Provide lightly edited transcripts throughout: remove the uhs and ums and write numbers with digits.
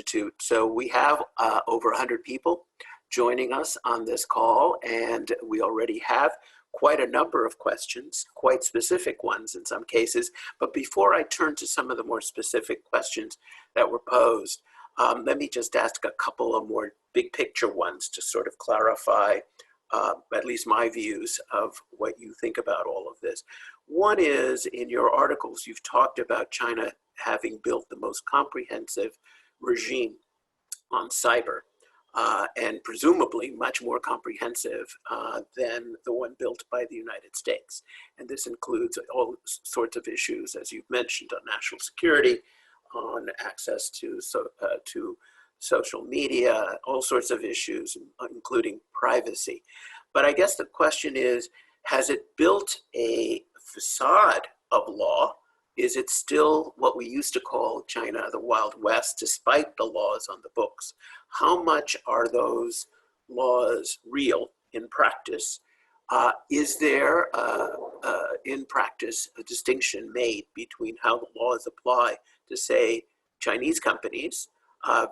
Institute. So we have over 100 people joining us on this call, and we already have quite a number of questions, quite specific ones in some cases. But before I turn to some of the more specific questions that were posed, let me just ask a couple of more big picture ones to sort of clarify at least my views of what you think about all of this. One is, in your articles, you've talked about China having built the most comprehensive regime on cyber, and presumably much more comprehensive than the one built by the United States. And this includes all sorts of issues, as you've mentioned, on national security, on access to social media, all sorts of issues, including privacy. But I guess the question is, has it built a facade of law? Is it still what we used to call China the Wild West, despite the laws on the books? How much are those laws real in practice? Is there, in practice, a distinction made between how the laws apply to, say, Chinese companies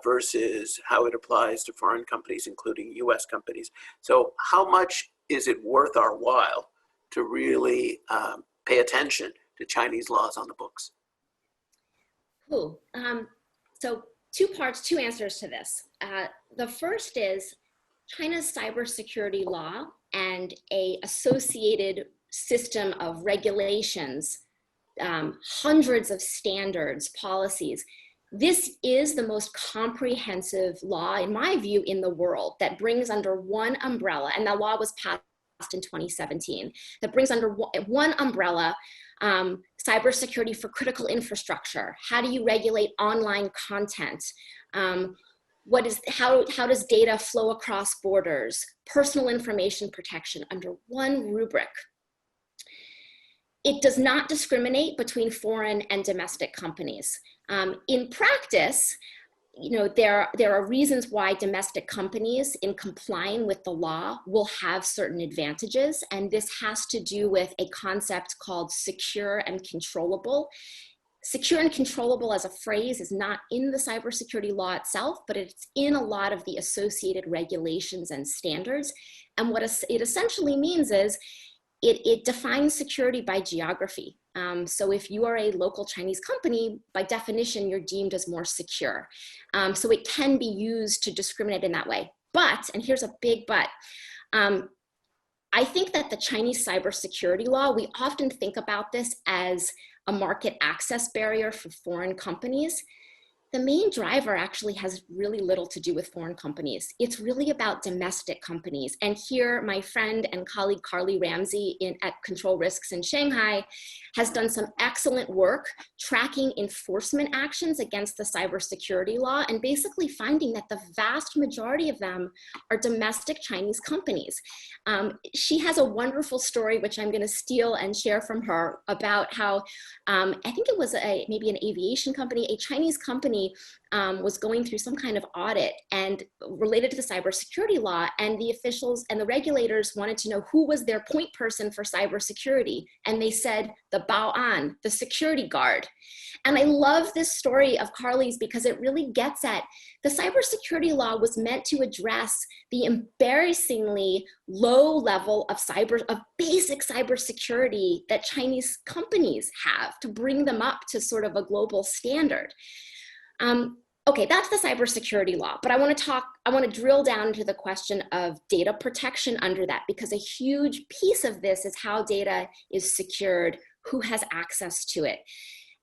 versus how it applies to foreign companies, including US companies? So how much is it worth our while to really pay attention to Chinese laws on the books? Cool. So two parts, two answers to this. The first is China's cybersecurity law and a associated system of regulations, hundreds of standards, policies. This is the most comprehensive law, in my view, in the world that brings under one umbrella, and that law was passed in 2017, that brings under one umbrella cybersecurity for critical infrastructure. How do you regulate online content? How does data flow across borders? Personal information protection under one rubric. It does not discriminate between foreign and domestic companies. In practice, there are reasons why domestic companies in complying with the law will have certain advantages, and this has to do with a concept called secure and controllable. Secure and controllable as a phrase is not in the cybersecurity law itself, but it's in a lot of the associated regulations and standards. And what it essentially means is it defines security by geography. So if you are a local Chinese company, by definition, you're deemed as more secure. So it can be used to discriminate in that way. But, and here's a big but, I think that the Chinese cybersecurity law, we often think about this as a market access barrier for foreign companies. The main driver actually has really little to do with foreign companies. It's really about domestic companies. And here, my friend and colleague Carly Ramsey at Control Risks in Shanghai has done some excellent work tracking enforcement actions against the cybersecurity law and basically finding that the vast majority of them are domestic Chinese companies. She has a wonderful story, which I'm going to steal and share from her, about how I think it was maybe an aviation company, a Chinese company was going through some kind of audit and related to the cybersecurity law, and the officials and the regulators wanted to know who was their point person for cybersecurity, and they said the Baoan, the security guard. And I love this story of Carly's because it really gets at the cybersecurity law was meant to address the embarrassingly low level of basic cybersecurity that Chinese companies have, to bring them up to sort of a global standard. Okay, that's the cybersecurity law, but I want to drill down into the question of data protection under that, because a huge piece of this is how data is secured, who has access to it.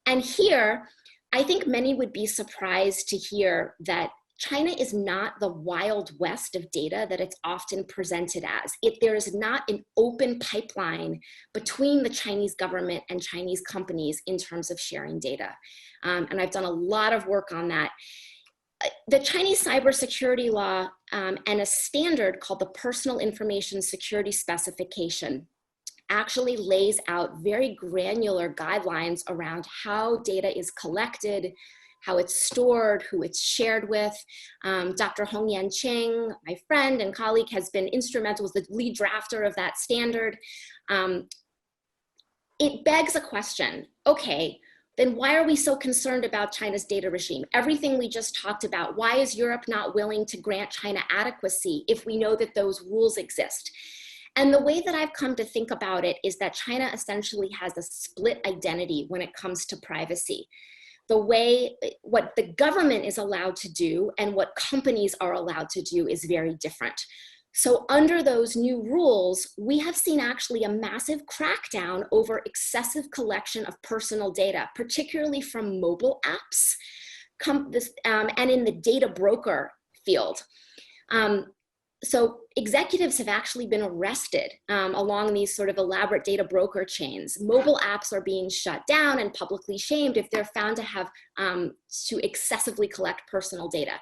And here, I think many would be surprised to hear that China is not the Wild West of data that it's often presented as. There is not an open pipeline between the Chinese government and Chinese companies in terms of sharing data. And I've done a lot of work on that. The Chinese cybersecurity law and a standard called the Personal Information Security Specification actually lays out very granular guidelines around how data is collected, how it's stored, who it's shared with. Dr. Hongyan Cheng, my friend and colleague, has been instrumental, was the lead drafter of that standard. It begs a question, okay, then why are we so concerned about China's data regime? Everything we just talked about, why is Europe not willing to grant China adequacy if we know that those rules exist? And the way that I've come to think about it is that China essentially has a split identity when it comes to privacy. The way, what the government is allowed to do and what companies are allowed to do is very different. So under those new rules, we have seen actually a massive crackdown over excessive collection of personal data, particularly from mobile apps, and in the data broker field. So executives have actually been arrested along these sort of elaborate data broker chains. Mobile apps are being shut down and publicly shamed if they're found to have to excessively collect personal data.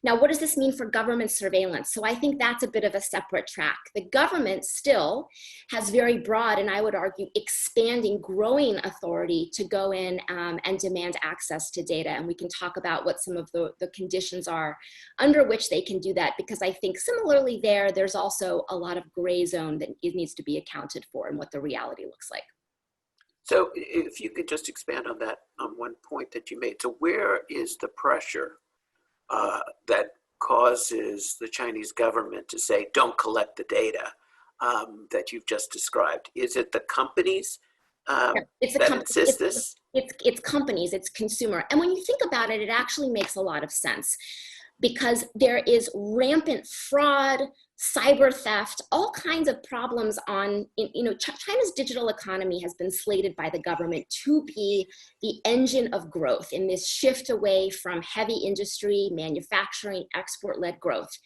Now, what does this mean for government surveillance? So I think that's a bit of a separate track. The government still has very broad, and I would argue expanding, growing authority to go in and demand access to data. And we can talk about what some of the conditions are under which they can do that, because I think similarly there's also a lot of gray zone that it needs to be accounted for and what the reality looks like. So if you could just expand on that, on one point that you made. So where is the pressure that causes the Chinese government to say, don't collect the data that you've just described? Is it the companies that insist this? It's companies, it's consumer. And when you think about it, it actually makes a lot of sense, because there is rampant fraud, cyber theft, all kinds of problems on, China's digital economy has been slated by the government to be the engine of growth in this shift away from heavy industry, manufacturing, export-led growth.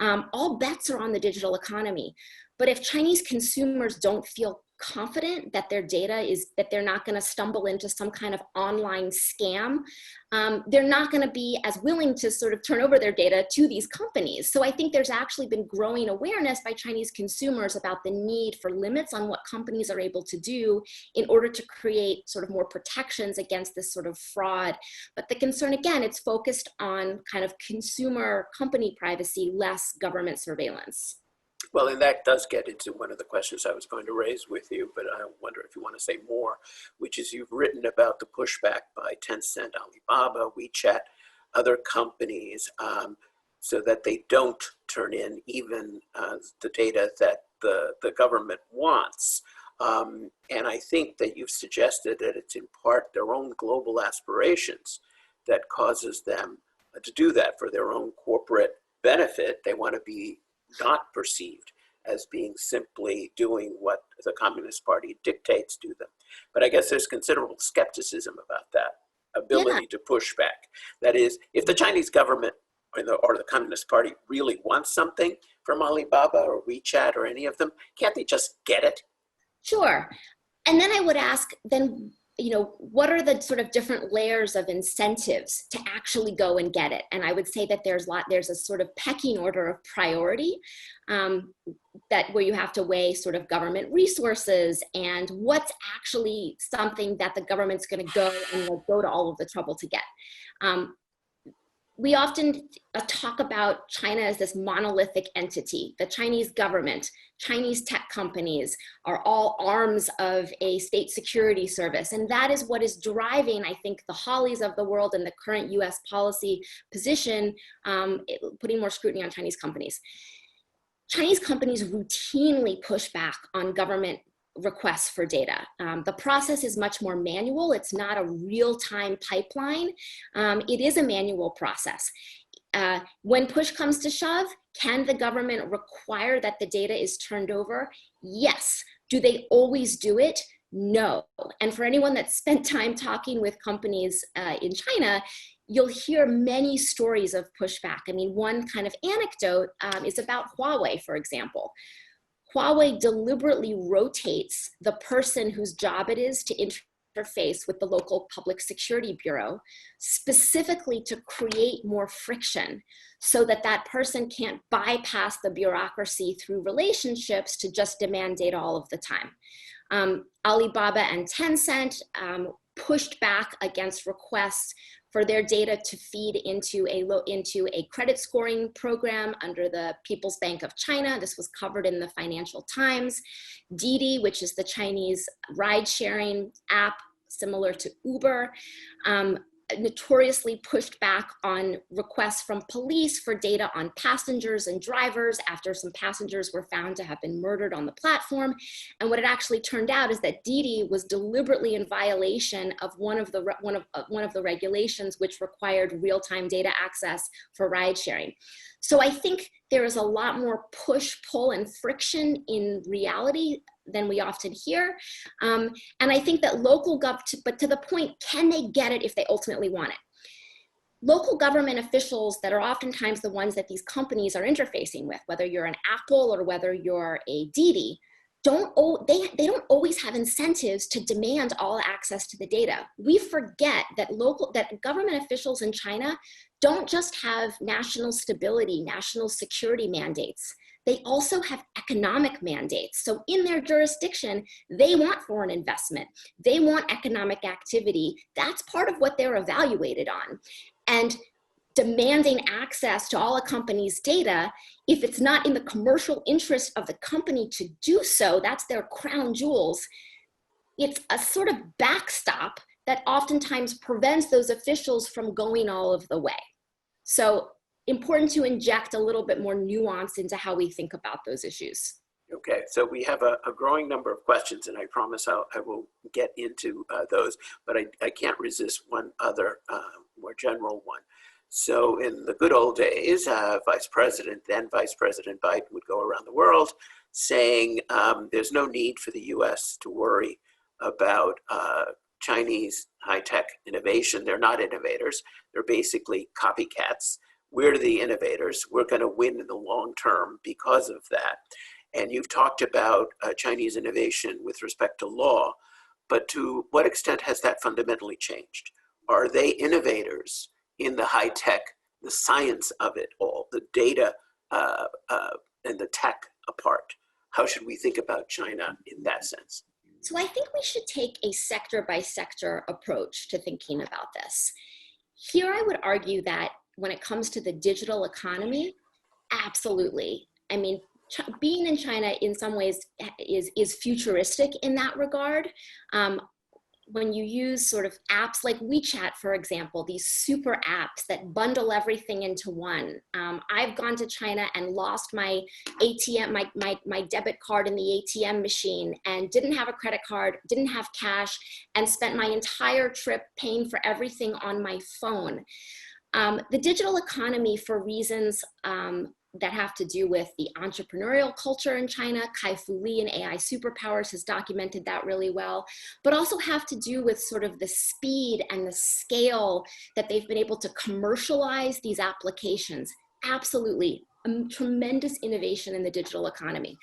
All bets are on the digital economy. But if Chinese consumers don't feel confident that their data is, that they're not going to stumble into some kind of online scam, they're not going to be as willing to sort of turn over their data to these companies. So I think there's actually been growing awareness by Chinese consumers about the need for limits on what companies are able to do in order to create sort of more protections against this sort of fraud. But the concern, again, it's focused on kind of consumer company privacy, less government surveillance. Well, and that does get into one of the questions I was going to raise with you, but I wonder if you want to say more, which is you've written about the pushback by Tencent, Alibaba, WeChat, other companies, so that they don't turn in even the data that the government wants. And I think that you've suggested that it's in part their own global aspirations that causes them to do that for their own corporate benefit. They want to be not perceived as being simply doing what the Communist Party dictates to them. But I guess there's considerable skepticism about that ability to push back. That is, if the Chinese government or the Communist Party really wants something from Alibaba or WeChat or any of them, can't they just get it? Sure. And then I would ask, then, what are the sort of different layers of incentives to actually go and get it? And I would say that there's a sort of pecking order of priority where you have to weigh sort of government resources and what's actually something that the government's going to go to all of the trouble to get. We often talk about China as this monolithic entity. The Chinese government, Chinese tech companies are all arms of a state security service. And that is what is driving, I think, the Hollies of the world and the current US policy position, putting more scrutiny on Chinese companies. Chinese companies routinely push back on government requests for data. The process is much more manual. It's not a real-time pipeline. It is a manual process. When push comes to shove, can the government require that the data is turned over? Yes. Do they always do it? No. And for anyone that's spent time talking with companies in China, you'll hear many stories of pushback. I mean, one kind of anecdote is about Huawei, for example. Huawei deliberately rotates the person whose job it is to interface with the local public security bureau, specifically to create more friction so that that person can't bypass the bureaucracy through relationships to just demand data all of the time. Alibaba and Tencent pushed back against requests for their data to feed into a credit scoring program under the People's Bank of China. This was covered in the Financial Times. Didi, which is the Chinese ride-sharing app, similar to Uber, notoriously pushed back on requests from police for data on passengers and drivers after some passengers were found to have been murdered on the platform. And what it actually turned out is that Didi was deliberately in violation of one of the regulations, which required real-time data access for ride sharing. So I think there is a lot more push, pull, and friction in reality than we often hear. And I think that but to the point, can they get it if they ultimately want it? Local government officials that are oftentimes the ones that these companies are interfacing with, whether you're an Apple or whether you're a Didi, they don't always have incentives to demand all access to the data. We forget that government officials in China don't just have national stability, national security mandates. They also have economic mandates. So in their jurisdiction, they want foreign investment. They want economic activity. That's part of what they're evaluated on. And demanding access to all a company's data, if it's not in the commercial interest of the company to do so, that's their crown jewels, it's a sort of backstop that oftentimes prevents those officials from going all of the way. So important to inject a little bit more nuance into how we think about those issues. Okay, so we have a growing number of questions, and I promise I will get into those, but I can't resist one other more general one. So in the good old days, then Vice President Biden would go around the world saying there's no need for the US to worry about Chinese high-tech innovation. They're not innovators. They're basically copycats. We're the innovators. We're going to win in the long term because of that. And you've talked about Chinese innovation with respect to law, but to what extent has that fundamentally changed? Are they innovators in the high tech, the science of it all, the data and the tech apart? How should we think about China in that sense? So I think we should take a sector by sector approach to thinking about this. Here I would argue that when it comes to the digital economy, absolutely. I mean, being in China in some ways is futuristic in that regard. When you use sort of apps like WeChat, for example, these super apps that bundle everything into one. I've gone to China and lost my ATM, my debit card in the ATM machine, and didn't have a credit card, didn't have cash, and spent my entire trip paying for everything on my phone. The digital economy, for reasons that have to do with the entrepreneurial culture in China, Kai-Fu Lee and AI Superpowers has documented that really well, but also have to do with sort of the speed and the scale that they've been able to commercialize these applications. Absolutely, a tremendous innovation in the digital economy.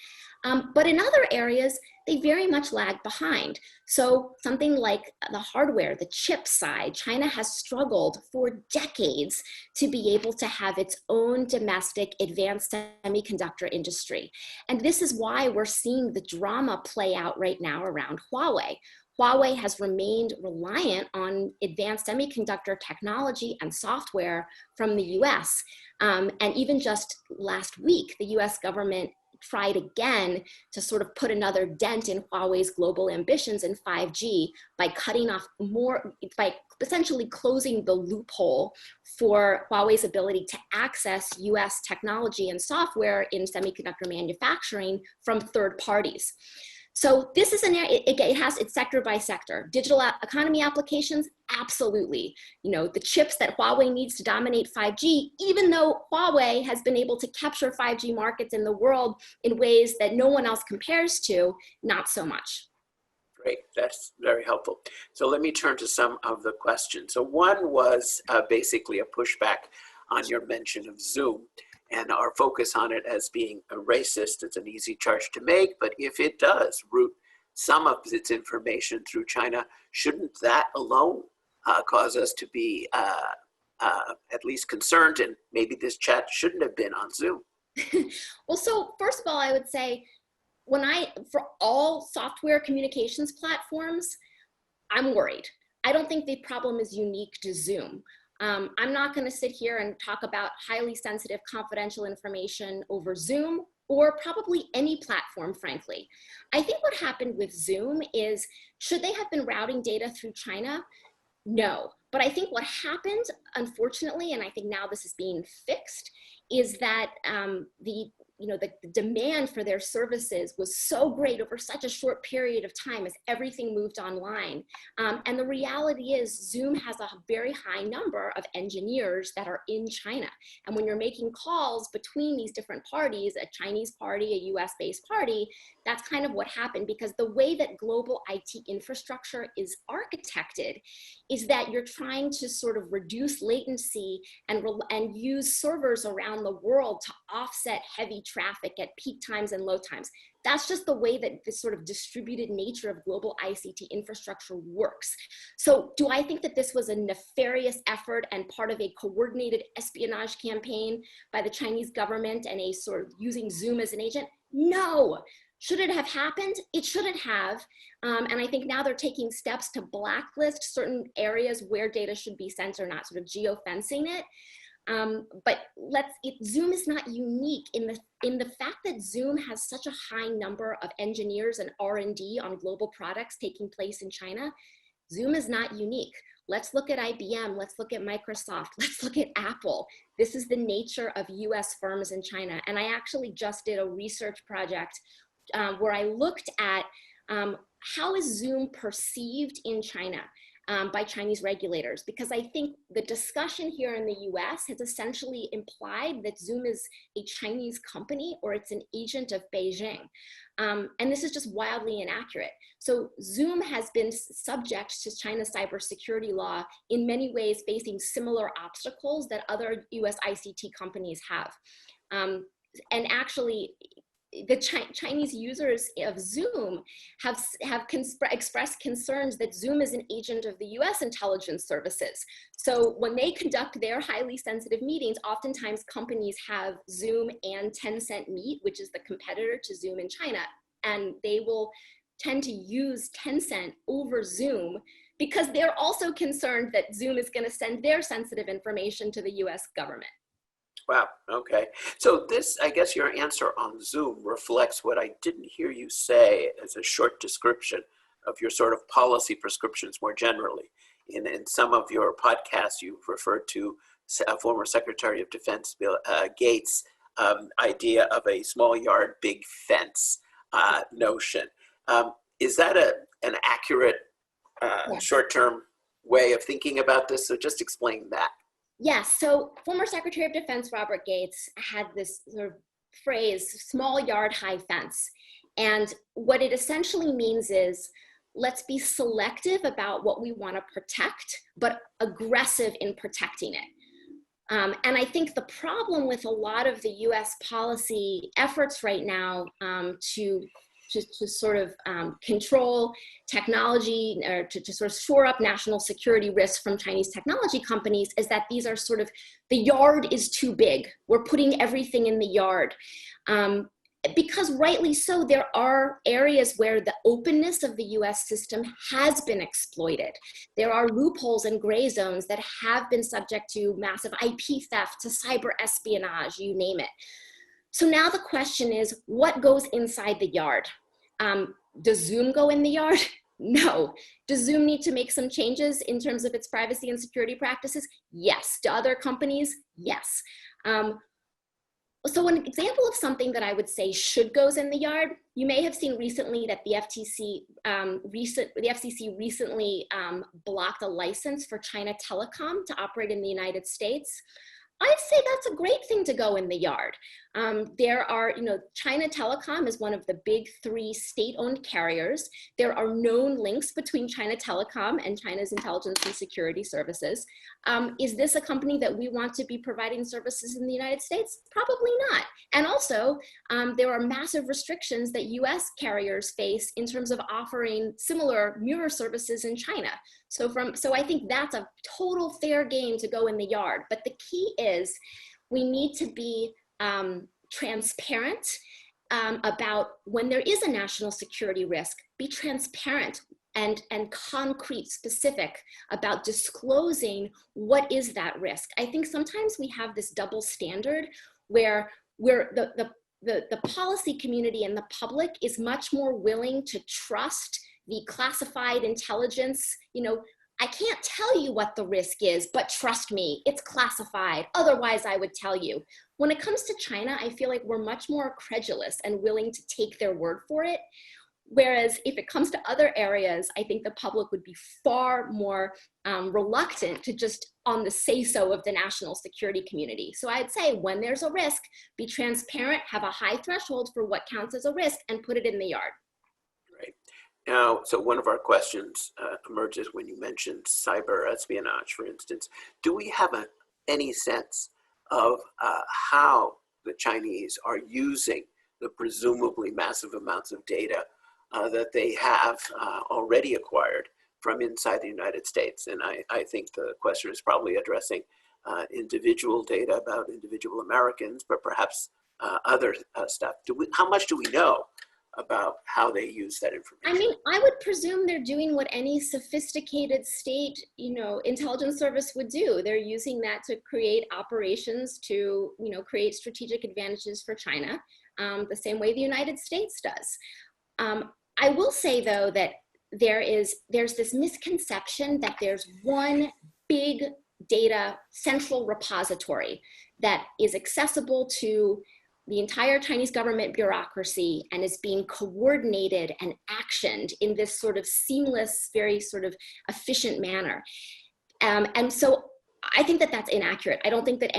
But in other areas, they very much lag behind. So something like the hardware, the chip side, China has struggled for decades to be able to have its own domestic advanced semiconductor industry. And this is why we're seeing the drama play out right now around Huawei. Huawei has remained reliant on advanced semiconductor technology and software from the US. And even just last week, the US government tried again to sort of put another dent in Huawei's global ambitions in 5G by cutting off by essentially closing the loophole for Huawei's ability to access US technology and software in semiconductor manufacturing from third parties. So this is an area, it's sector by sector. Digital economy applications, absolutely. You know, the chips that Huawei needs to dominate 5G, even though Huawei has been able to capture 5G markets in the world in ways that no one else compares to, not so much. Great, that's very helpful. So let me turn to some of the questions. So one was basically a pushback on your mention of Zoom and our focus on it as being a racist. It's an easy charge to make, but if it does route some of its information through China, shouldn't that alone cause us to be at least concerned, and maybe this chat shouldn't have been on Zoom? Well, so first of all, I would say, for all software communications platforms, I'm worried. I don't think the problem is unique to Zoom. I'm not going to sit here and talk about highly sensitive confidential information over Zoom or probably any platform, frankly. I think what happened with Zoom is, should they have been routing data through China? No. But I think what happened, unfortunately, and I think now this is being fixed, is that the demand for their services was so great over such a short period of time as everything moved online. And the reality is Zoom has a very high number of engineers that are in China. And when you're making calls between these different parties, a Chinese party, a US-based party, that's kind of what happened, because the way that global IT infrastructure is architected is that you're trying to sort of reduce latency and use servers around the world to offset heavy traffic at peak times and low times. That's just the way that this sort of distributed nature of global ICT infrastructure works. So do I think that this was a nefarious effort and part of a coordinated espionage campaign by the Chinese government and a sort of using Zoom as an agent? No. Should it have happened? It shouldn't have. And I think now they're taking steps to blacklist certain areas where data should be sent or not, sort of geofencing it. But Zoom is not unique in the fact that Zoom has such a high number of engineers and R&D on global products taking place in China. Zoom is not unique. Let's look at IBM, let's look at Microsoft, let's look at Apple. This is the nature of US firms in China. And I actually just did a research project where I looked at how is Zoom perceived in China by Chinese regulators, because I think the discussion here in the US has essentially implied that Zoom is a Chinese company or it's an agent of Beijing. And this is just wildly inaccurate. So Zoom has been subject to China's cybersecurity law in many ways, facing similar obstacles that other US ICT companies have. And actually, the Chinese users of Zoom have expressed concerns that Zoom is an agent of the US intelligence services. So when they conduct their highly sensitive meetings, oftentimes companies have Zoom and Tencent meet, which is the competitor to Zoom in China. And they will tend to use Tencent over Zoom because they're also concerned that Zoom is going to send their sensitive information to the US government. Wow, okay. So this, I guess your answer on Zoom reflects what I didn't hear you say as a short description of your sort of policy prescriptions more generally. In some of your podcasts, you've referred to former Secretary of Defense Bill Gates' idea of a small yard, big fence notion. Is that an accurate short-term way of thinking about this? So just explain that. Yes, so former Secretary of Defense Robert Gates had this sort of phrase, small yard, high fence. And what it essentially means is, let's be selective about what we want to protect, but aggressive in protecting it. And I think the problem with a lot of the US policy efforts right now to sort of control technology or to sort of shore up national security risks from Chinese technology companies is that these are sort of, the yard is too big. We're putting everything in the yard. Because rightly so, there are areas where the openness of the US system has been exploited. There are loopholes and gray zones that have been subject to massive IP theft, to cyber espionage, you name it. So now the question is, what goes inside the yard? Does Zoom go in the yard? No. Does Zoom need to make some changes in terms of its privacy and security practices? Yes. Do other companies? Yes. So an example of something that I would say should goes in the yard, you may have seen recently that the FCC recently blocked a license for China Telecom to operate in the United States. I'd say that's a great thing to go in the yard. There are, China Telecom is one of the big 3 state-owned carriers. There are known links between China Telecom and China's intelligence and security services. Is this a company that we want to be providing services in the United States? Probably not. And also, there are massive restrictions that US carriers face in terms of offering similar mirror services in China. So I think that's a total fair game to go in the yard. But the key is we need to be transparent about when there is a national security risk. Be transparent and concrete, specific about disclosing what is that risk. I think sometimes we have this double standard where the policy community and the public is much more willing to trust the classified intelligence. I can't tell you what the risk is, but trust me, it's classified. Otherwise, I would tell you. When it comes to China, I feel like we're much more credulous and willing to take their word for it. Whereas if it comes to other areas, I think the public would be far more reluctant to just on the say-so of the national security community. So I'd say when there's a risk, be transparent, have a high threshold for what counts as a risk, and put it in the yard. Right. Now, so one of our questions emerges when you mentioned cyber espionage, for instance. Do we have any sense of how the Chinese are using the presumably massive amounts of data that they have already acquired from inside the United States? And I think the question is probably addressing individual data about individual Americans, but perhaps other stuff. How much do we know about how they use that information? I mean, I would presume they're doing what any sophisticated state, intelligence service would do. They're using that to create operations to, create strategic advantages for China, the same way the United States does. I will say, though, that there's this misconception that there's one big data central repository that is accessible to the entire Chinese government bureaucracy and is being coordinated and actioned in this sort of seamless, very sort of efficient manner. And so I think that that's inaccurate. I don't think that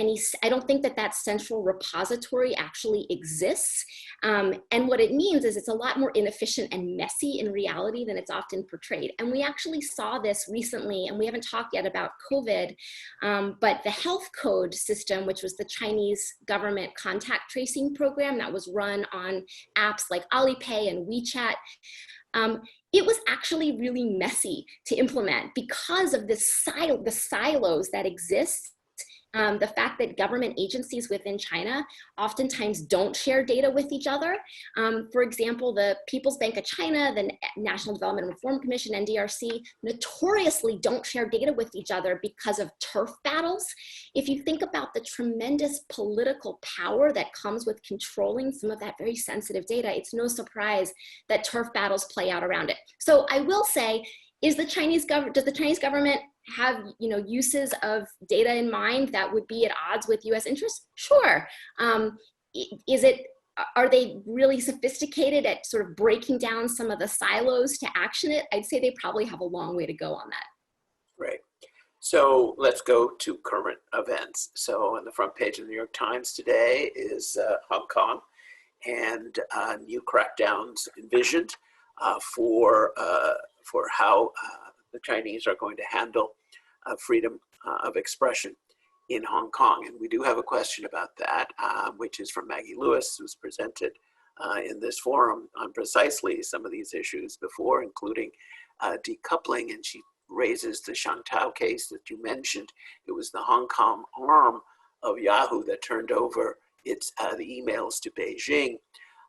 that central repository actually exists. And what it means is it's a lot more inefficient and messy in reality than it's often portrayed. And we actually saw this recently, and we haven't talked yet about COVID, but the health code system, which was the Chinese government contact tracing program that was run on apps like Alipay and WeChat, it was actually really messy to implement because of the silos that exist. The fact that government agencies within China oftentimes don't share data with each other. For example, the People's Bank of China, the National Development and Reform Commission, NDRC, notoriously don't share data with each other because of turf battles. If you think about the tremendous political power that comes with controlling some of that very sensitive data, it's no surprise that turf battles play out around it. So I will say, does the Chinese government have uses of data in mind that would be at odds with U.S. interests? Sure. Are they really sophisticated at sort of breaking down some of the silos to action it? I'd say they probably have a long way to go on that. Right. So let's go to current events. So on the front page of the New York Times today is Hong Kong, and new crackdowns envisioned for how the Chinese are going to handle freedom of expression in Hong Kong. And we do have a question about that, which is from Maggie Lewis, who's presented in this forum on precisely some of these issues before, including decoupling. And she raises the Shantao case that you mentioned. It was the Hong Kong arm of Yahoo that turned over the emails to Beijing.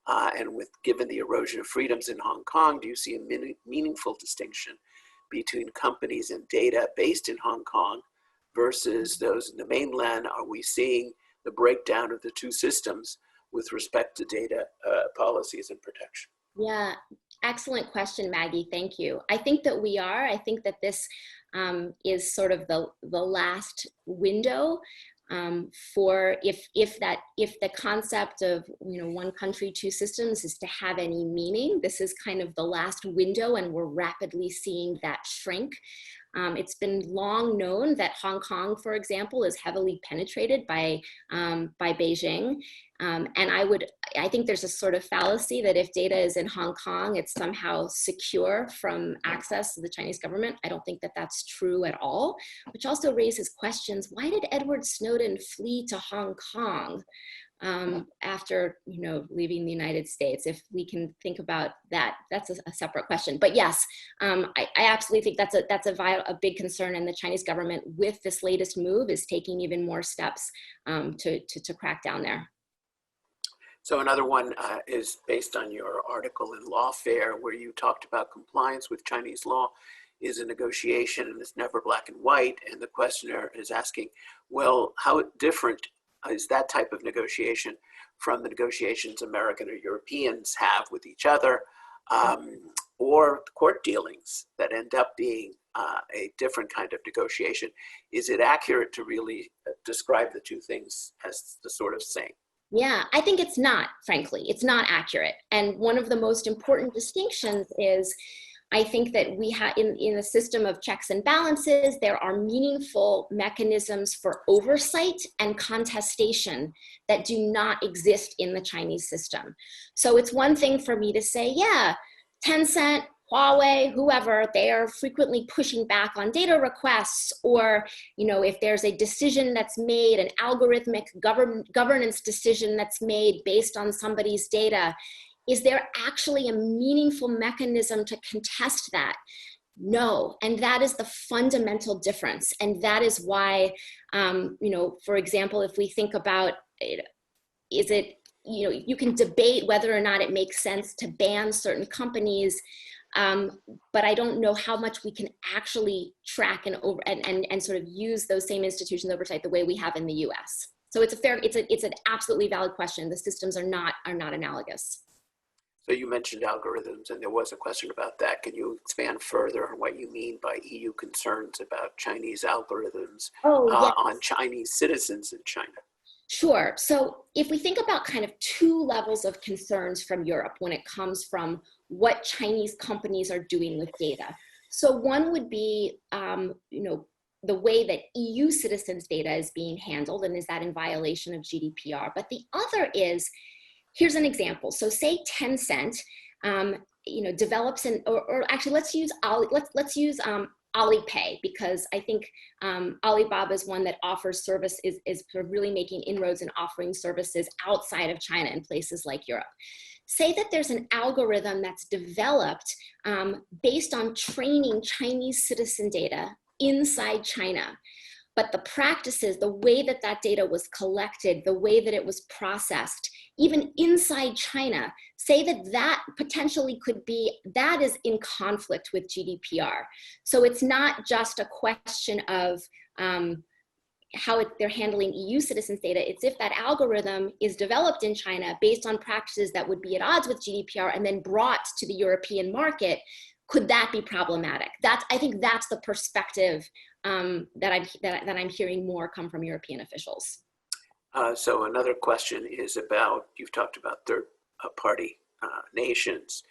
And given the erosion of freedoms in Hong Kong, do you see a meaningful distinction between companies and data based in Hong Kong versus those in the mainland? Are we seeing the breakdown of the two systems with respect to data policies and protection? Yeah, excellent question, Maggie. Thank you. I think that we are. I think that this is sort of the last window for if the concept of one country, two systems is to have any meaning. This is kind of the last window, and we're rapidly seeing that shrink. It's been long known that Hong Kong, for example, is heavily penetrated by Beijing. And I think there's a sort of fallacy that if data is in Hong Kong, it's somehow secure from access to the Chinese government. I don't think that that's true at all, which also raises questions. Why did Edward Snowden flee to Hong Kong after leaving the United States? If we can think about that, that's a separate question. But yes, I absolutely think that's a big concern, and the Chinese government, with this latest move, is taking even more steps to crack down there. So another one is based on your article in Lawfare, where you talked about compliance with Chinese law is a negotiation and it's never black and white. And the questioner is asking, well, how different is that type of negotiation from the negotiations American or Europeans have with each other, or court dealings that end up being a different kind of negotiation. Is it accurate to really describe the two things as the sort of same? Yeah, I think it's not, frankly. It's not accurate. And one of the most important distinctions is, I think that we have in a system of checks and balances, there are meaningful mechanisms for oversight and contestation that do not exist in the Chinese system. So it's one thing for me to say, yeah, Tencent, Huawei, whoever, they are frequently pushing back on data requests, or, you know, if there's a decision that's made, an algorithmic governance decision that's made based on somebody's data, is there actually a meaningful mechanism to contest that? No, and that is the fundamental difference. And that is why, you know, for example, if we think about, is it, you know, you can debate whether or not it makes sense to ban certain companies, but I don't know how much we can actually track and sort of use those same institutions oversight the way we have in the US. So it's an absolutely valid question. The systems are not analogous. So you mentioned algorithms, and there was a question about that. Can you expand further on what you mean by EU concerns about Chinese algorithms on Chinese citizens in China? Sure. So if we think about kind of two levels of concerns from Europe when it comes from what Chinese companies are doing with data. So one would be, you know, the way that EU citizens' data is being handled, and is that in violation of GDPR? But the other is, here's an example. So say Tencent, you know, develops or actually let's use Alipay, because I think Alibaba is one that offers service, is sort of really making inroads and offering services outside of China in places like Europe. Say that there's an algorithm that's developed based on training Chinese citizen data inside China. But the practices, the way that that data was collected, the way that it was processed, even inside China, say that that potentially could be, that is in conflict with GDPR. So it's not just a question of how they're handling EU citizens' data. It's if that algorithm is developed in China based on practices that would be at odds with GDPR and then brought to the European market, could that be problematic? I think that's the perspective that I'm hearing more come from European officials. So another question is about, you've talked about third-party nations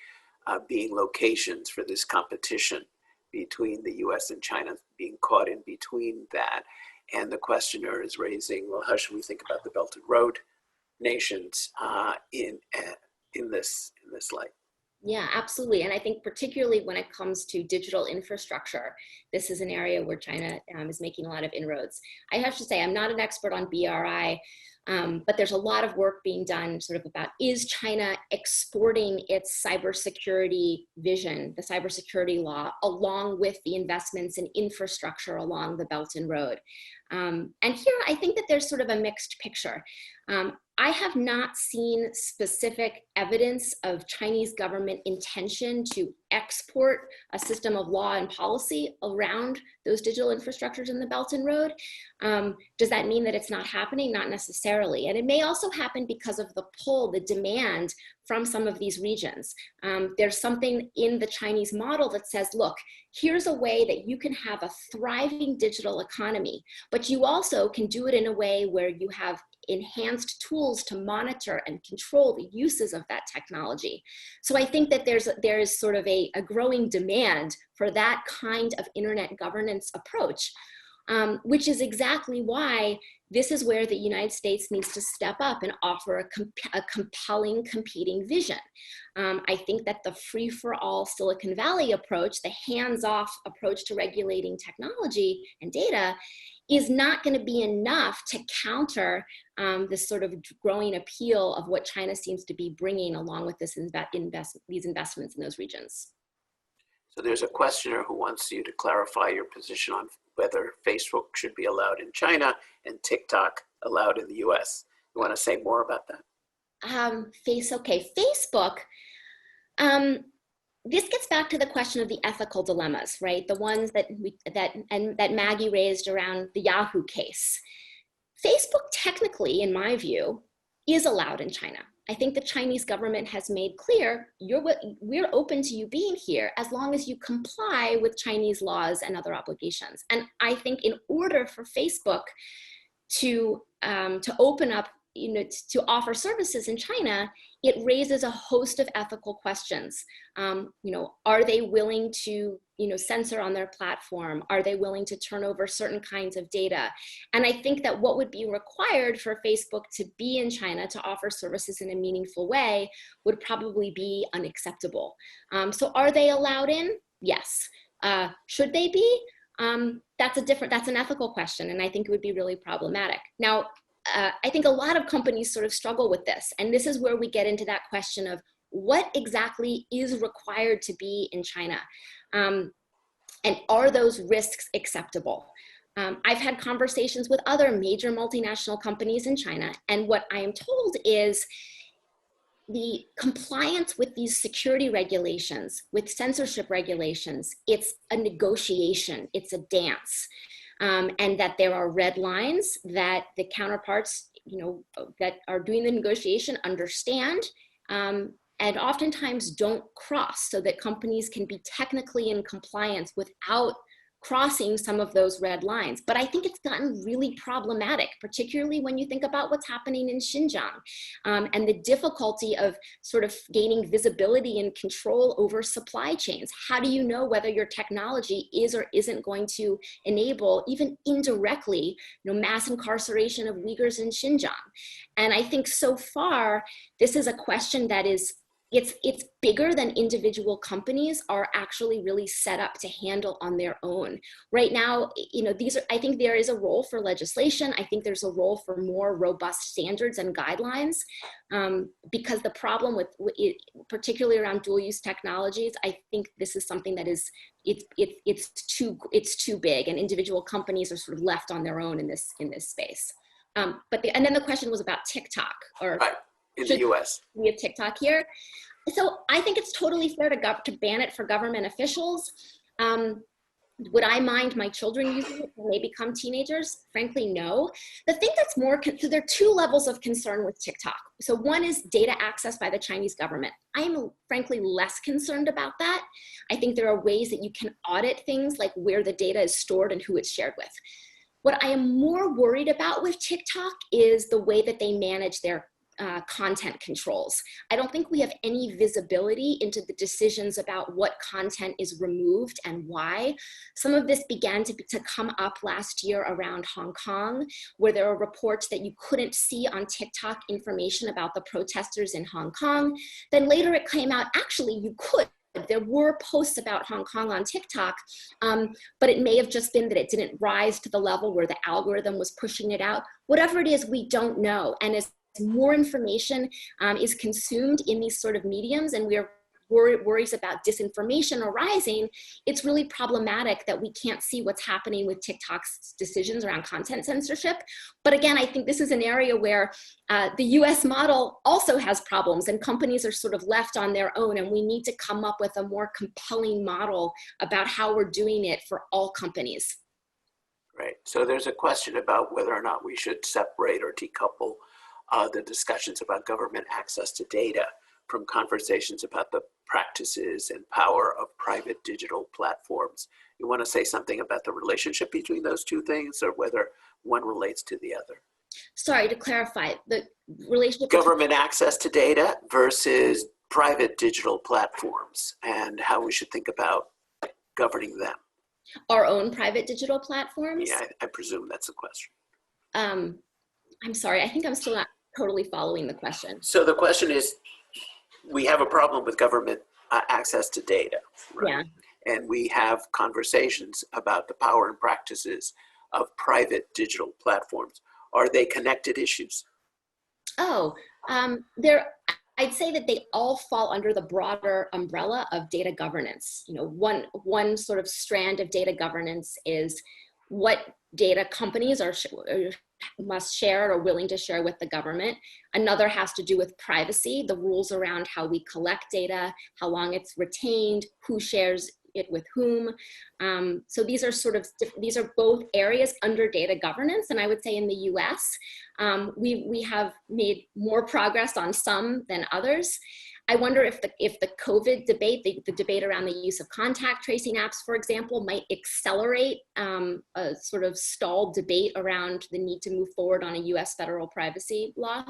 being locations for this competition between the US and China, being caught in between that. And the questioner is raising, well, how should we think about the Belt and Road nations in this light? Yeah, absolutely. And I think particularly when it comes to digital infrastructure, this is an area where China is making a lot of inroads. I have to say, I'm not an expert on BRI, but there's a lot of work being done sort of about, is China exporting its cybersecurity vision, the cybersecurity law, along with the investments in infrastructure along the Belt and Road? And here I think that there's sort of a mixed picture. I have not seen specific evidence of Chinese government intention to export a system of law and policy around those digital infrastructures in the Belt and Road. Does that mean that it's not happening? Not necessarily. And it may also happen because of the pull, the demand from some of these regions. There's something in the Chinese model that says, look, here's a way that you can have a thriving digital economy, but you also can do it in a way where you have enhanced tools to monitor and control the uses of that technology. So I think that there is sort of a growing demand for that kind of internet governance approach, which is exactly why this is where the United States needs to step up and offer a compelling competing vision. I think that the free-for-all Silicon Valley approach, the hands-off approach to regulating technology and data, is not going to be enough to counter this sort of growing appeal of what China seems to be bringing along with these investments in those regions. So there's a questioner who wants you to clarify your position on whether Facebook should be allowed in China and TikTok allowed in the US. You want to say more about that? Facebook. This gets back to the question of the ethical dilemmas, right? The ones that Maggie raised around the Yahoo case. Facebook technically, in my view, is allowed in China. I think the Chinese government has made clear, we're open to you being here as long as you comply with Chinese laws and other obligations. And I think in order for Facebook to open up, to offer services in China, it raises a host of ethical questions. Are they willing to, censor on their platform? Are they willing to turn over certain kinds of data? And I think that what would be required for Facebook to be in China to offer services in a meaningful way would probably be unacceptable. So are they allowed in? Yes. Should they be? That's an ethical question, and I think it would be really problematic. Now, I think a lot of companies sort of struggle with this, and this is where we get into that question of what exactly is required to be in China, and are those risks acceptable? I've had conversations with other major multinational companies in China, and what I am told is the compliance with these security regulations, with censorship regulations, it's a negotiation, it's a dance. And that there are red lines that the counterparts, that are doing the negotiation understand, and oftentimes don't cross, so that companies can be technically in compliance without crossing some of those red lines. But I think it's gotten really problematic, particularly when you think about what's happening in Xinjiang, and the difficulty of sort of gaining visibility and control over supply chains. How do you know whether your technology is or isn't going to enable, even indirectly, mass incarceration of Uyghurs in Xinjiang? And I think so far, this is a question that is, it's bigger than individual companies are actually really set up to handle on their own. Right now, I think there is a role for legislation. I think there's a role for more robust standards and guidelines, because the problem with it, particularly around dual use technologies, I think this is something that is, it's too big, and individual companies are sort of left on their own in this space. And then the question was about TikTok, or right, in the US. We have TikTok here. So I think it's totally fair to ban it for government officials. Would I mind my children using it when they become teenagers? Frankly, no. The thing that's so there are two levels of concern with TikTok. So one is data access by the Chinese government. I'm frankly less concerned about that. I think there are ways that you can audit things like where the data is stored and who it's shared with. What I am more worried about with TikTok is the way that they manage their content controls. I don't think we have any visibility into the decisions about what content is removed and why. Some of this began to come up last year around Hong Kong, where there were reports that you couldn't see on TikTok information about the protesters in Hong Kong. Then later it came out, actually you could. There were posts about Hong Kong on TikTok, but it may have just been that it didn't rise to the level where the algorithm was pushing it out. Whatever it is, we don't know. And as more information is consumed in these sort of mediums, and we're worries about disinformation arising, it's really problematic that we can't see what's happening with TikTok's decisions around content censorship. But again, I think this is an area where the US model also has problems, and companies are sort of left on their own, and we need to come up with a more compelling model about how we're doing it for all companies. Right, so there's a question about whether or not we should separate or decouple the discussions about government access to data from conversations about the practices and power of private digital platforms. You want to say something about the relationship between those two things, or whether one relates to the other? Sorry, to clarify, the relationship government access to data versus private digital platforms, and how we should think about governing them. Our own private digital platforms? Yeah, I presume that's the question. I'm sorry, I think I'm still not totally following the question. So the question is, we have a problem with government access to data, right? Yeah. And we have conversations about the power and practices of private digital platforms. Are they connected issues? Oh, I'd say that they all fall under the broader umbrella of data governance. One sort of strand of data governance is what data companies must share or are willing to share with the government. Another has to do with privacy, the rules around how we collect data, how long it's retained, who shares it with whom. So these are these are both areas under data governance. And I would say in the US, we have made more progress on some than others. I wonder if the COVID debate, the debate around the use of contact tracing apps, for example, might accelerate a sort of stalled debate around the need to move forward on a US federal privacy law.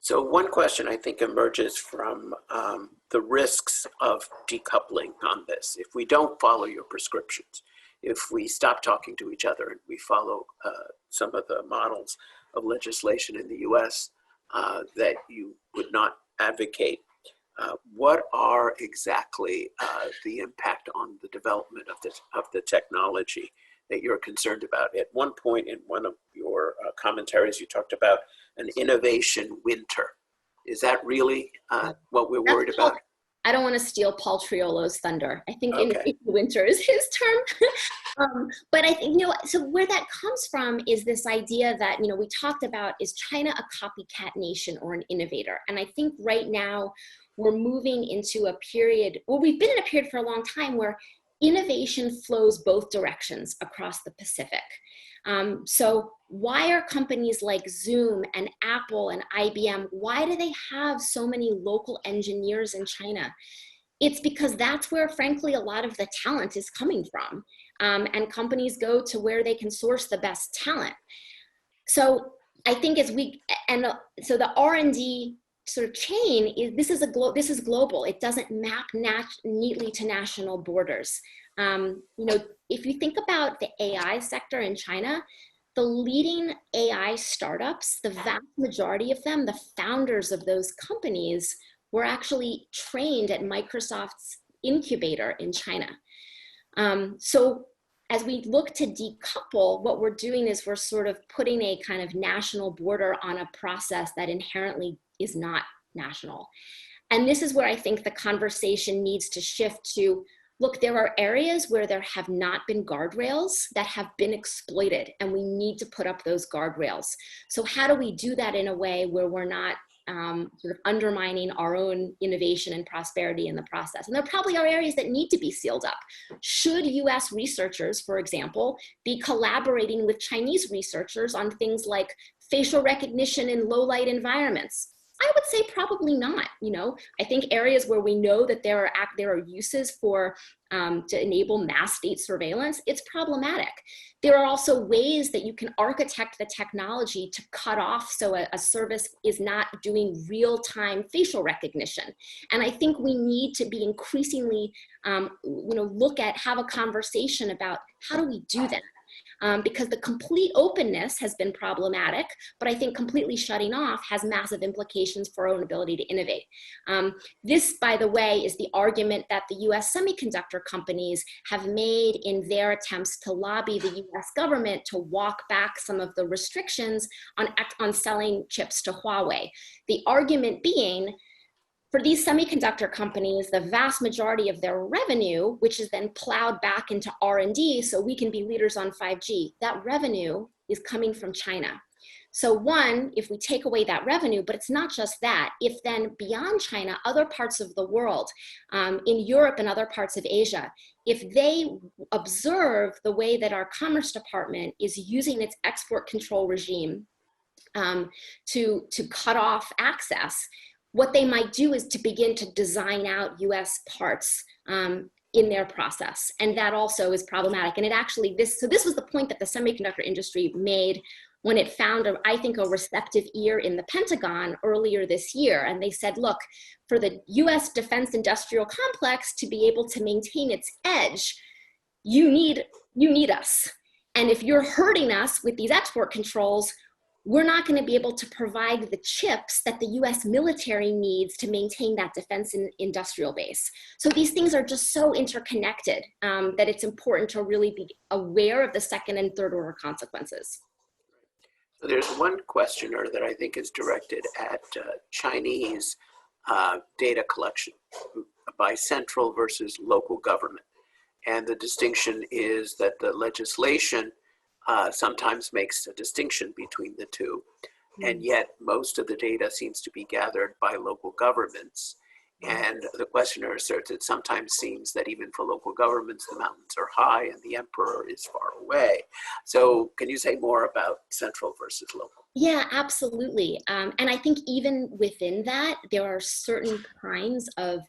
So one question I think emerges from the risks of decoupling on this. If we don't follow your prescriptions, if we stop talking to each other and we follow some of the models of legislation in the US that you would not advocate, what are exactly the impact on the development of the technology that you're concerned about? At one point in one of your commentaries, you talked about an innovation winter. Is that really what we're worried about? I don't want to steal Paul Triolo's thunder. I think Okay. Innovation winter is his term. But I think, so where that comes from is this idea that, we talked about, is China a copycat nation or an innovator? And I think right now we're moving into a period, we've been in a period for a long time where innovation flows both directions across the Pacific. So why are companies like Zoom and Apple and IBM, why do they have so many local engineers in China? It's because that's where, frankly, a lot of the talent is coming from. And companies go to where they can source the best talent. So I think so the R&D sort of chain this is global. It doesn't map neatly to national borders. If you think about the AI sector in China, the leading AI startups, the vast majority of them, the founders of those companies, were actually trained at Microsoft's incubator in China. So as we look to decouple, what we're doing is we're sort of putting a kind of national border on a process that inherently is not national. And this is where I think the conversation needs to shift to, look, there are areas where there have not been guardrails that have been exploited, and we need to put up those guardrails. So how do we do that in a way where we're not sort of undermining our own innovation and prosperity in the process? And there probably are areas that need to be sealed up. Should US researchers, for example, be collaborating with Chinese researchers on things like facial recognition in low light environments? I would say probably not. I think areas where we know that there are uses for to enable mass state surveillance, it's problematic. There are also ways that you can architect the technology to cut off so a service is not doing real-time facial recognition. And I think we need to be increasingly, have a conversation about how do we do that? Because the complete openness has been problematic, but I think completely shutting off has massive implications for our own ability to innovate. This, by the way, is the argument that the US semiconductor companies have made in their attempts to lobby the US government to walk back some of the restrictions on selling chips to Huawei. The argument being, for these semiconductor companies, the vast majority of their revenue, which is then plowed back into R&D so we can be leaders on 5G, that revenue is coming from China. So one, if we take away that revenue, but it's not just that, if then beyond China, other parts of the world, in Europe and other parts of Asia, if they observe the way that our Commerce Department is using its export control regime to cut off access, what they might do is to begin to design out US parts in their process. And that also is problematic. And this was the point that the semiconductor industry made when it found, I think, a receptive ear in the Pentagon earlier this year. And they said, look, for the US defense industrial complex to be able to maintain its edge, you need us. And if you're hurting us with these export controls, we're not going to be able to provide the chips that the US military needs to maintain that defense and industrial base. So these things are just so interconnected that it's important to really be aware of the second and third order consequences. So there's one questioner that I think is directed at Chinese data collection by central versus local government. And the distinction is that the legislation sometimes makes a distinction between the two, and yet most of the data seems to be gathered by local governments. And the questioner asserts it sometimes seems that even for local governments, the mountains are high and the emperor is far away. So can you say more about central versus local? Yeah, absolutely. And I think even within that, there are certain kinds of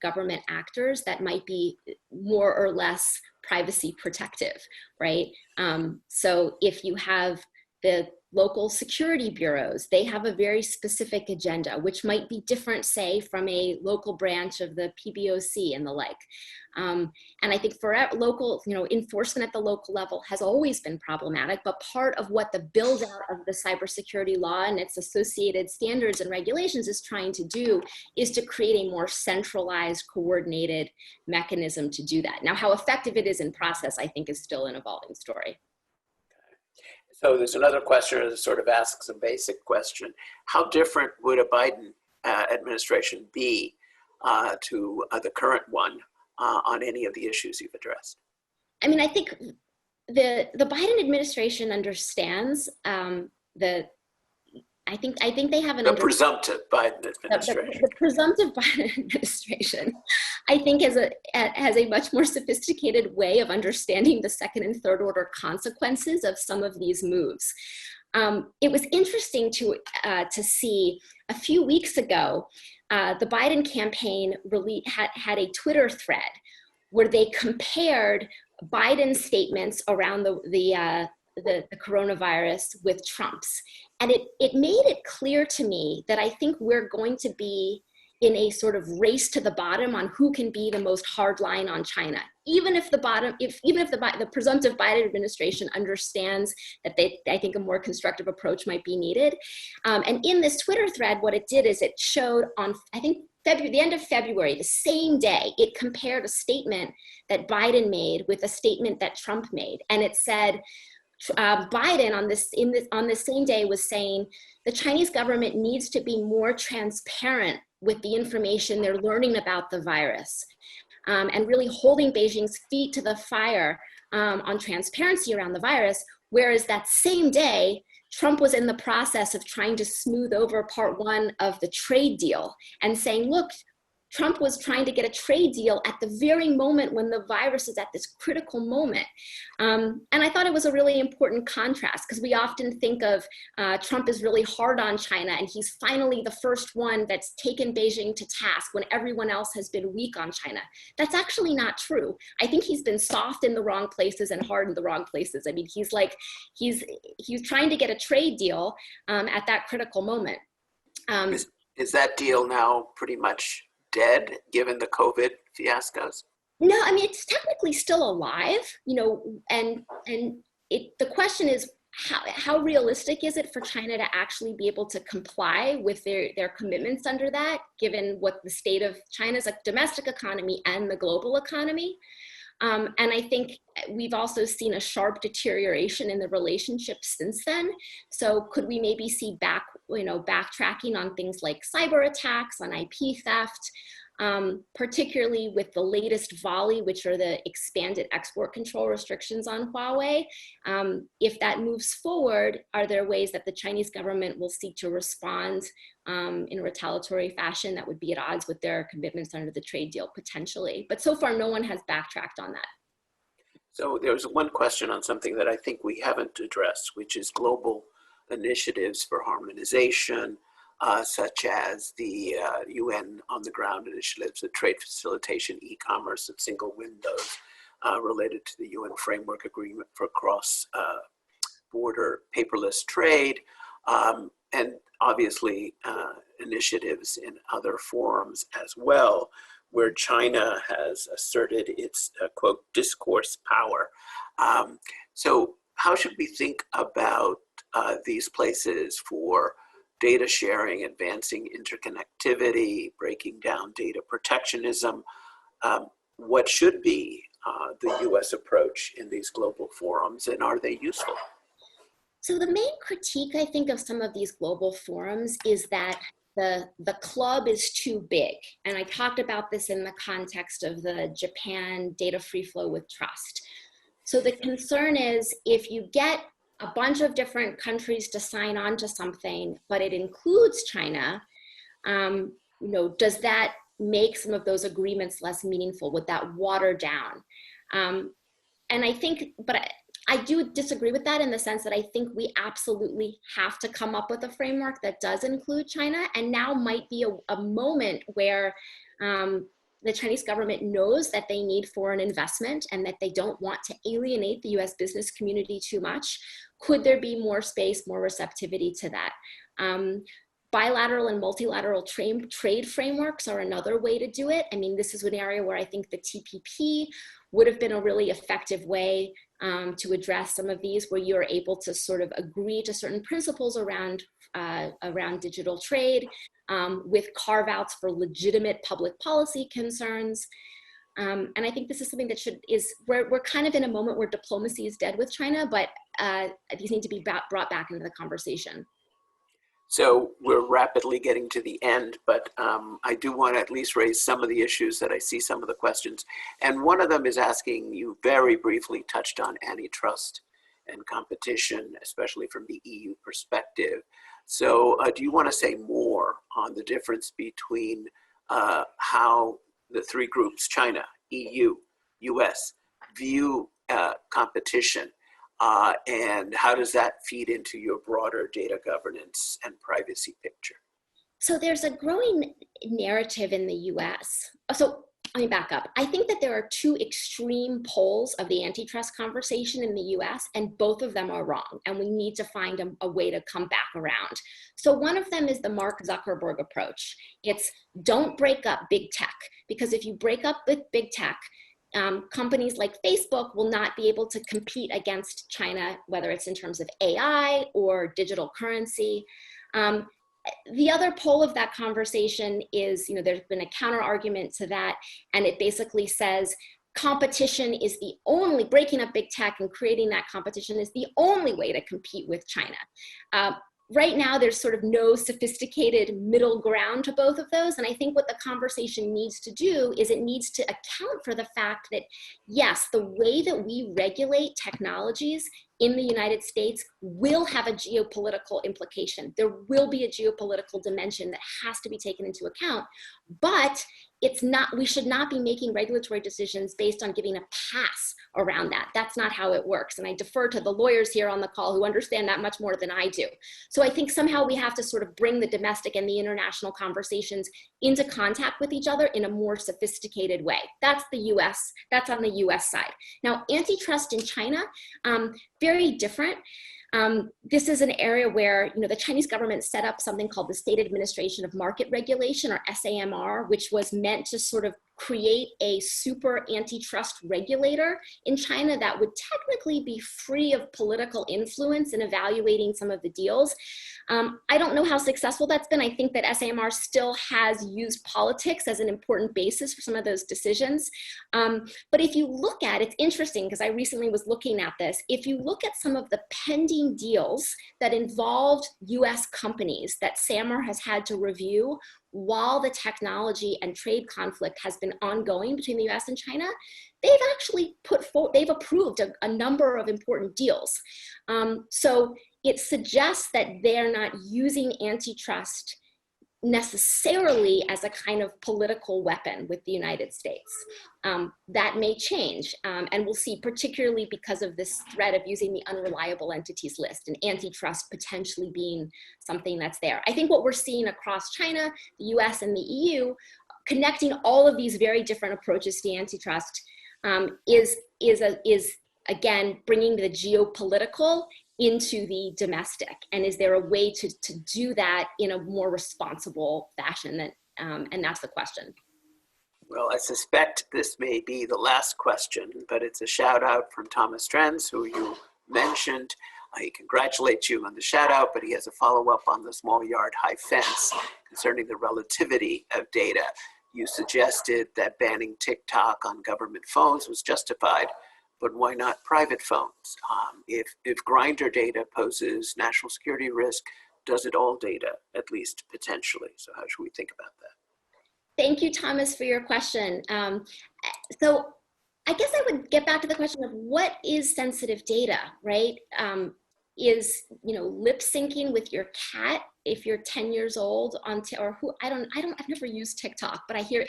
government actors that might be more or less privacy protective, right? So if you have the local security bureaus, they have a very specific agenda, which might be different, say, from a local branch of the PBOC and the like. And I think for local, enforcement at the local level has always been problematic, but part of what the build out of the cybersecurity law and its associated standards and regulations is trying to do is to create a more centralized, coordinated mechanism to do that. Now, how effective it is in process, I think, is still an evolving story. So there's another question that sort of asks a basic question. How different would a Biden administration be to the current one on any of the issues you've addressed? I mean, I think the Biden administration understands I think they have the presumptive Biden administration. The presumptive Biden administration, I think, has a much more sophisticated way of understanding the second and third order consequences of some of these moves. It was interesting to see a few weeks ago, the Biden campaign had a Twitter thread where they compared Biden's statements around the coronavirus with Trump's. And it made it clear to me that I think we're going to be in a sort of race to the bottom on who can be the most hard line on China. Even if the presumptive Biden administration understands that I think a more constructive approach might be needed. And in this Twitter thread, what it did is it showed on, I think, the end of February, the same day, it compared a statement that Biden made with a statement that Trump made. And it said, Biden on this same day was saying the Chinese government needs to be more transparent with the information they're learning about the virus, and really holding Beijing's feet to the fire on transparency around the virus. Whereas that same day, Trump was in the process of trying to smooth over part one of the trade deal and saying, look, Trump was trying to get a trade deal at the very moment when the virus is at this critical moment. And I thought it was a really important contrast because we often think of Trump as really hard on China, and he's finally the first one that's taken Beijing to task when everyone else has been weak on China. That's actually not true. I think he's been soft in the wrong places and hard in the wrong places. I mean, he's trying to get a trade deal at that critical moment. Is that deal now pretty much dead given the COVID fiascos? No, I mean, it's technically still alive, and the question is how realistic is it for China to actually be able to comply with their commitments under that, given what the state of China's domestic economy and the global economy. And I think we've also seen a sharp deterioration in the relationship since then. So could we maybe see backtracking on things like cyber attacks, on IP theft, particularly with the latest volley, which are the expanded export control restrictions on Huawei. If that moves forward, are there ways that the Chinese government will seek to respond in a retaliatory fashion that would be at odds with their commitments under the trade deal, potentially? But so far, no one has backtracked on that. So there's one question on something that I think we haven't addressed, which is global initiatives for harmonization, such as the UN on-the-ground initiatives, the trade facilitation, e-commerce, and single windows related to the UN Framework Agreement for cross-border paperless trade, and obviously initiatives in other forums as well, where China has asserted its, quote, discourse power. So how should we think about these places for data sharing, advancing interconnectivity, breaking down data protectionism? What should be the US approach in these global forums, and are they useful? So the main critique, I think, of some of these global forums is that the club is too big. And I talked about this in the context of the Japan data free flow with trust. So the concern is if you get a bunch of different countries to sign on to something, but it includes China, does that make some of those agreements less meaningful? Would that water down? And I think, but I do disagree with that in the sense that I think we absolutely have to come up with a framework that does include China. And now might be a moment where the Chinese government knows that they need foreign investment and that they don't want to alienate the US business community too much. Could there be more space, more receptivity to that? Bilateral and multilateral trade frameworks are another way to do it. I mean, this is an area where I think the TPP would have been a really effective way to address some of these, where you're able to sort of agree to certain principles around digital trade with carve-outs for legitimate public policy concerns. And I think this is something that we're kind of in a moment where diplomacy is dead with China, but these need to be brought back into the conversation. So we're rapidly getting to the end, but I do want to at least raise some of the issues that I see some of the questions. And one of them is asking, you very briefly touched on antitrust and competition, especially from the EU perspective. So do you want to say more on the difference between how the three groups, China, EU, US, view competition? And how does that feed into your broader data governance and privacy picture? So there's a growing narrative in the US. So let me back up. I think that there are two extreme poles of the antitrust conversation in the US, and both of them are wrong. And we need to find a way to come back around. So one of them is the Mark Zuckerberg approach. It's don't break up big tech, because if you break up with big tech, companies like Facebook will not be able to compete against China, whether it's in terms of AI or digital currency. The other pole of that conversation is, there's been a counter argument to that, and it basically says competition is the only, breaking up big tech and creating that competition is the only way to compete with China. Right now, there's sort of no sophisticated middle ground to both of those. And I think what the conversation needs to do is it needs to account for the fact that, yes, the way that we regulate technologies in the United States will have a geopolitical implication. There will be a geopolitical dimension that has to be taken into account, but we should not be making regulatory decisions based on giving a pass around that. That's not how it works. And I defer to the lawyers here on the call who understand that much more than I do. So I think somehow we have to sort of bring the domestic and the international conversations into contact with each other in a more sophisticated way. That's the US, that's on the US side. Now, antitrust in China, very different. This is an area where the Chinese government set up something called the State Administration of Market Regulation, or SAMR, which was meant to sort of create a super antitrust regulator in China that would technically be free of political influence in evaluating some of the deals. I don't know how successful that's been. I think that SAMR still has used politics as an important basis for some of those decisions. But if you look at it, it's interesting because I recently was looking at this. If you look at some of the pending deals that involved US companies that SAMR has had to review while the technology and trade conflict has been ongoing between the US and China, they've actually they've approved a number of important deals. So it suggests that they're not using antitrust necessarily as a kind of political weapon with the United States. That may change, and we'll see, particularly because of this threat of using the unreliable entities list and antitrust potentially being something that's there. I think what we're seeing across China, the US, and the EU, connecting all of these very different approaches to antitrust is again, bringing the geopolitical into the domestic, and is there a way to do that in a more responsible fashion? And that's the question. Well, I suspect this may be the last question, but it's a shout out from Thomas Trends, who you mentioned. He congratulates you on the shout out, but he has a follow-up on the small yard high fence concerning the relativity of data. You suggested that banning TikTok on government phones was justified, but why not private phones? If Grindr data poses national security risk, does it all data, at least potentially? So how should we think about that? Thank you, Thomas, for your question. So I guess I would get back to the question of what is sensitive data, right? is, you know, lip syncing with your cat if you're 10 years old on, or who, I've never used TikTok, but I hear,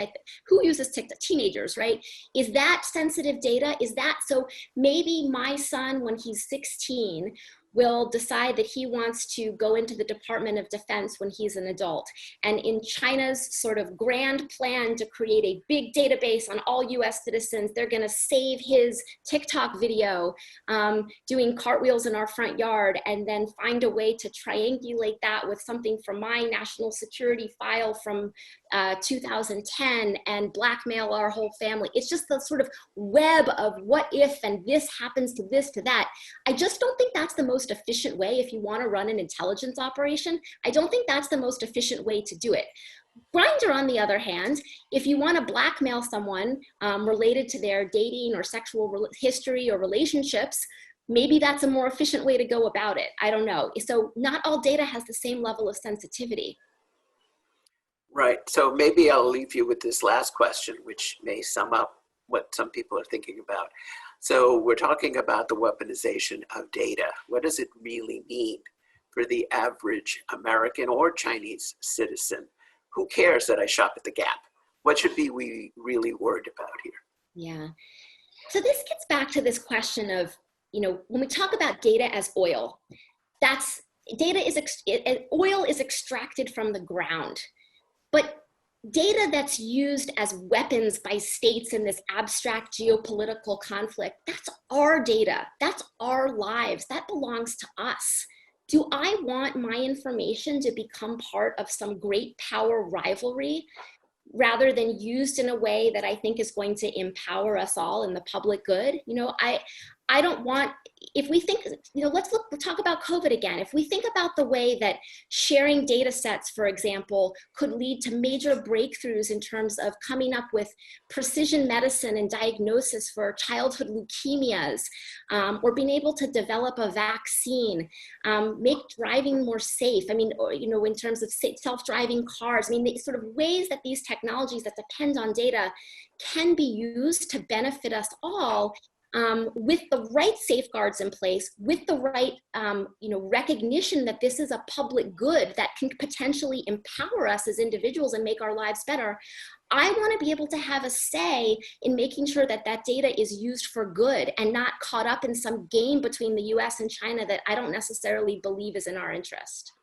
who uses TikTok? Teenagers, right? Is that sensitive data? Is that, so maybe my son, when he's 16, will decide that he wants to go into the Department of Defense when he's an adult. And in China's sort of grand plan to create a big database on all US citizens, they're gonna save his TikTok video doing cartwheels in our front yard, and then find a way to triangulate that with something from my national security file from 2010 and blackmail our whole family. It's just the sort of web of what if, and this happens to this, to that. I just don't think that's the most efficient way if you want to run an intelligence operation. I don't think that's the most efficient way to do it. Grindr, on the other hand, if you want to blackmail someone related to their dating or sexual history or relationships, maybe that's a more efficient way to go about it. I don't know. So not all data has the same level of sensitivity. Right. So maybe I'll leave you with this last question, which may sum up what some people are thinking about. So we're talking about the weaponization of data. What does it really mean for the average American or Chinese citizen? Who cares that I shop at the Gap? What should we really worried about here? Yeah. So this gets back to this question of, you know, when we talk about data as oil, that's oil is extracted from the ground. But data that's used as weapons by states in this abstract geopolitical conflict, that's our data, that's our lives, that belongs to us. Do I want my information to become part of some great power rivalry rather than used in a way that I think is going to empower us all in the public good? You know, I don't want, if we think, you know, let's talk about COVID again. If we think about the way that sharing data sets, for example, could lead to major breakthroughs in terms of coming up with precision medicine and diagnosis for childhood leukemias, or being able to develop a vaccine, make driving more safe. I mean, or, you know, in terms of self-driving cars, I mean, the sort of ways that these technologies that depend on data can be used to benefit us all, with the right safeguards in place, with the right you know, recognition that this is a public good that can potentially empower us as individuals and make our lives better. I want to be able to have a say in making sure that that data is used for good and not caught up in some game between the US and China that I don't necessarily believe is in our interest.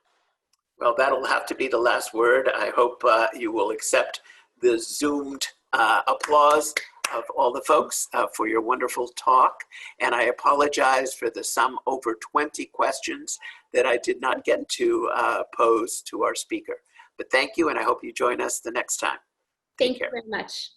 Well, that'll have to be the last word. I hope you will accept the Zoomed applause of all the folks for your wonderful talk. And I apologize for the some over 20 questions that I did not get to pose to our speaker. But thank you, and I hope you join us the next time. Thank you very much.